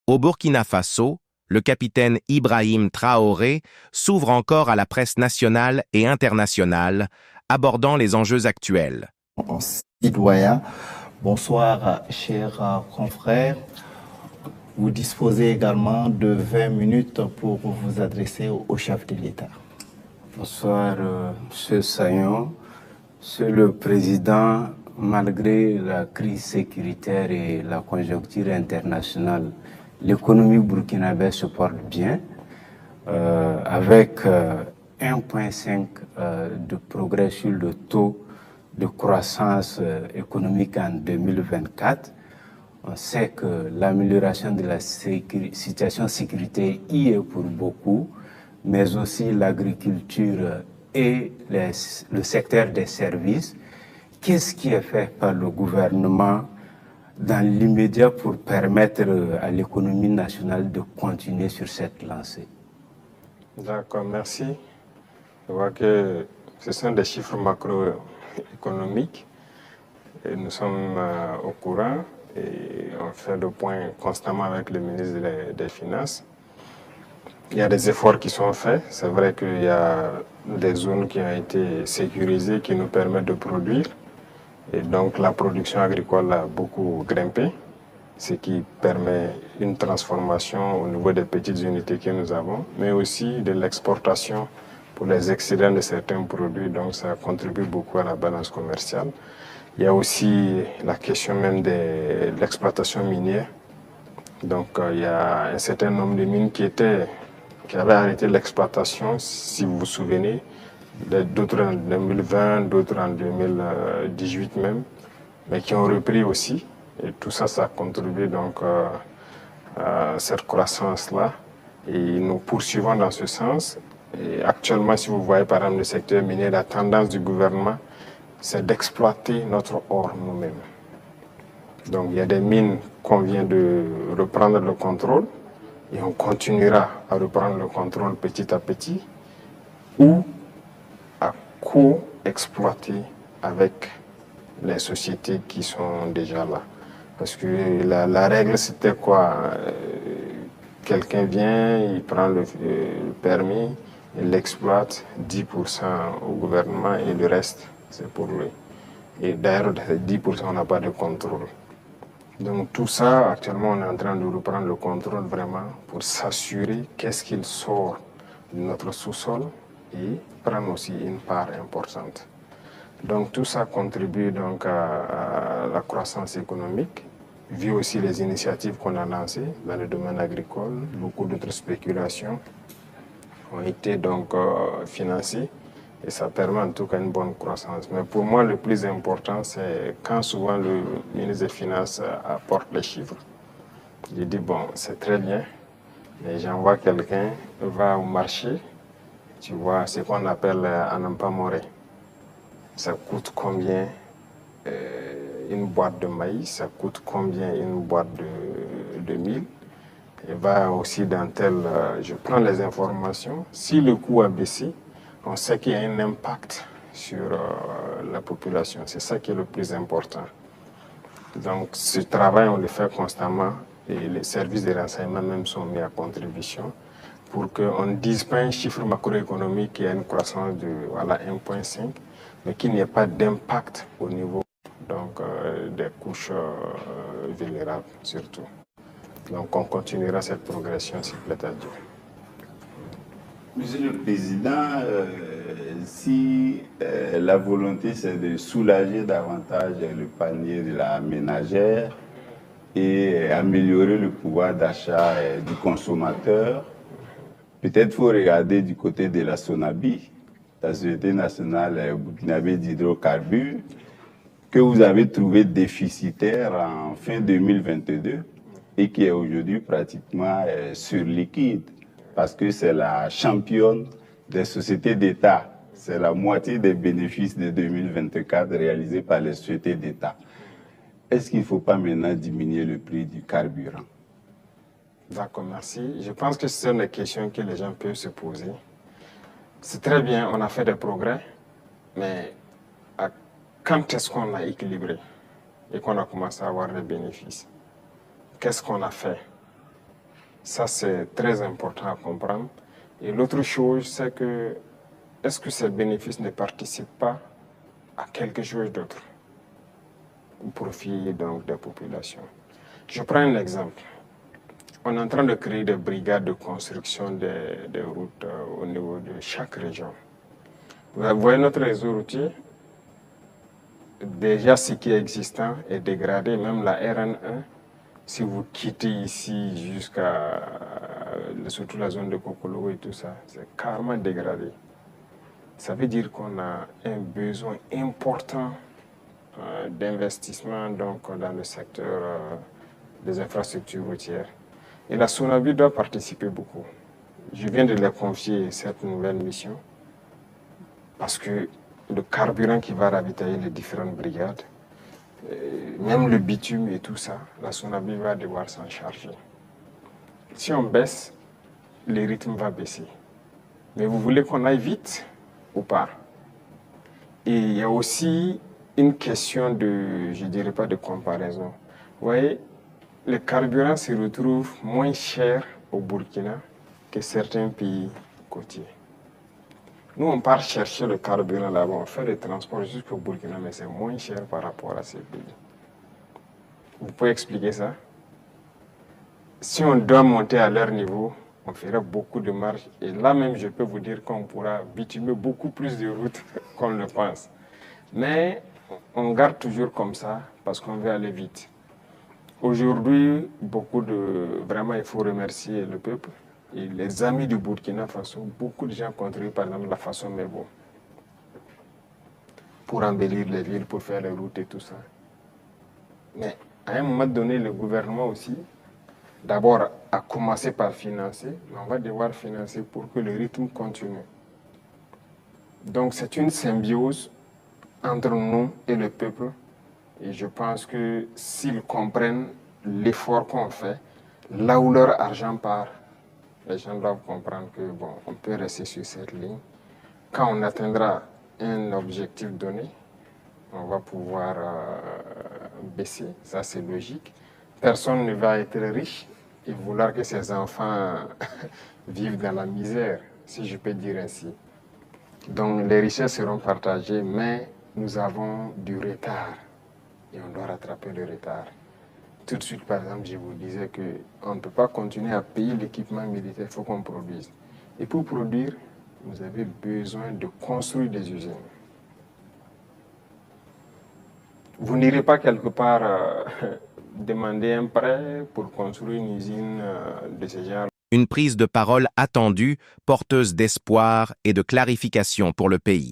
Au Burkina Faso, le capitaine Ibrahim Traoré s'ouvre encore à la presse nationale et internationale, abordant les enjeux actuels. Citoyens, bonsoir chers confrères. Vous disposez également de 20 minutes pour vous adresser au chef de l'État. Bonsoir, M. Sayon. Monsieur le Président, malgré la crise sécuritaire et la conjoncture internationale, l'économie burkinabé se porte bien, avec 1,5 de progrès sur le taux de croissance économique en 2024. On sait que l'amélioration de la situation sécuritaire y est pour beaucoup, mais aussi l'agriculture et le secteur des services. Qu'est-ce qui est fait par le gouvernement dans l'immédiat pour permettre à l'économie nationale de continuer sur cette lancée? D'accord, merci. Je vois que ce sont des chiffres macroéconomiques et nous sommes au courant et on fait le point constamment avec le ministre des Finances. Il y a des efforts qui sont faits. C'est vrai qu'il y a des zones qui ont été sécurisées qui nous permettent de produire. Et donc la production agricole a beaucoup grimpé, ce qui permet une transformation au niveau des petites unités que nous avons, mais aussi de l'exportation pour les excédents de certains produits. Donc ça contribue beaucoup à la balance commerciale. Il y a aussi la question même de l'exploitation minière. Donc il y a un certain nombre de mines qui avaient arrêté l'exploitation, si vous vous souvenez, d'autres en 2020, d'autres en 2018 même, mais qui ont repris aussi. Et tout ça, ça a contribué donc à cette croissance-là. Et nous poursuivons dans ce sens. Et actuellement, si vous voyez par exemple le secteur minier, la tendance du gouvernement, c'est d'exploiter notre or nous-mêmes. Donc il y a des mines qu'on vient de reprendre le contrôle et on continuera à reprendre le contrôle petit à petit ou à co-exploiter avec les sociétés qui sont déjà là. Parce que la règle c'était quoi? Quelqu'un vient, il prend le permis, il l'exploite, 10% au gouvernement et le reste c'est pour lui. Et d'ailleurs, 10% on n'a pas de contrôle. Donc tout ça, actuellement, on est en train de reprendre le contrôle vraiment pour s'assurer qu'est-ce qu'il sort de notre sous-sol et prendre aussi une part importante. Donc tout ça contribue donc à la croissance économique, vu aussi les initiatives qu'on a lancées dans le domaine agricole. Beaucoup d'autres spéculations ont été donc financées. Et ça permet en tout cas une bonne croissance. Mais pour moi, le plus important, c'est quand souvent le ministre des Finances apporte les chiffres. Je dis, bon, c'est très bien, mais j'envoie quelqu'un, va au marché, tu vois, ce qu'on appelle un empamoré. Ça coûte combien une boîte de maïs, ça coûte combien une boîte de mil. Et va aussi dans tel, je prends les informations. Si le coût a baissé, on sait qu'il y a un impact sur la population. C'est ça qui est le plus important. Donc ce travail, on le fait constamment et les services de renseignement même sont mis à contribution pour qu'on ne dise pas un chiffre macroéconomique qui a une croissance de voilà, 1,5, mais qu'il n'y ait pas d'impact au niveau donc, des couches vulnérables surtout. Donc on continuera cette progression s'il plaît à Dieu. Monsieur le Président, si la volonté c'est de soulager davantage le panier de la ménagère et améliorer le pouvoir d'achat du consommateur, peut-être faut regarder du côté de la SONABI, la Société nationale burkinabé d'hydrocarbures, que vous avez trouvé déficitaire en fin 2022 et qui est aujourd'hui pratiquement sur liquide. Parce que c'est la championne des sociétés d'État. C'est la moitié des bénéfices de 2024 réalisés par les sociétés d'État. Est-ce qu'il ne faut pas maintenant diminuer le prix du carburant? D'accord, merci. Je pense que ce sont des questions que les gens peuvent se poser. C'est très bien, on a fait des progrès, mais quand est-ce qu'on a équilibré et qu'on a commencé à avoir des bénéfices? Qu'est-ce qu'on a fait? Ça, c'est très important à comprendre. Et l'autre chose, c'est que est-ce que ces bénéfices ne participent pas à quelque chose d'autre au profit donc des populations? Je prends un exemple. On est en train de créer des brigades de construction des routes au niveau de chaque région. Vous voyez notre réseau routier, déjà ce qui est existant est dégradé, même la RN1. Si vous quittez ici jusqu'à surtout la zone de Kokolo et tout ça, c'est carrément dégradé. Ça veut dire qu'on a un besoin important d'investissement donc, dans le secteur des infrastructures routières. Et la SONAVI doit participer beaucoup. Je viens de leur confier cette nouvelle mission parce que le carburant qui va ravitailler les différentes brigades, même le bitume et tout ça, la SONAVI va devoir s'en charger. Si on baisse, le rythme va baisser. Mais vous voulez qu'on aille vite ou pas? Et il y a aussi une question de, je ne dirais pas de comparaison. Vous voyez, le carburant se retrouve moins cher au Burkina que certains pays côtiers. Nous, on part chercher le carburant là-bas, on fait le transport jusqu'au Burkina, mais c'est moins cher par rapport à ces pays. Vous pouvez expliquer ça? Si on doit monter à leur niveau, on ferait beaucoup de marge. Et là même, je peux vous dire qu'on pourra bitumer beaucoup plus de routes qu'on le pense. Mais on garde toujours comme ça parce qu'on veut aller vite. Aujourd'hui, vraiment, il faut remercier le peuple et les amis du Burkina Faso. Beaucoup de gens contribuent, par exemple, la façon Mebo pour embellir les villes, pour faire les routes et tout ça. Mais à un moment donné, le gouvernement aussi, d'abord, a commencé par financer, mais on va devoir financer pour que le rythme continue. Donc, c'est une symbiose entre nous et le peuple. Et je pense que s'ils comprennent l'effort qu'on fait, là où leur argent part, les gens doivent comprendre que bon, on peut rester sur cette ligne. Quand on atteindra un objectif donné, on va pouvoir baisser, ça c'est logique. Personne ne va être riche et vouloir que ses enfants vivent dans la misère, si je peux dire ainsi. Donc les richesses seront partagées, mais nous avons du retard et on doit rattraper le retard. Tout de suite, par exemple, je vous disais qu'on ne peut pas continuer à payer l'équipement militaire, il faut qu'on produise. Et pour produire, vous avez besoin de construire des usines. Vous n'irez pas quelque part demander un prêt pour construire une usine de ce genre. Une prise de parole attendue, porteuse d'espoir et de clarification pour le pays.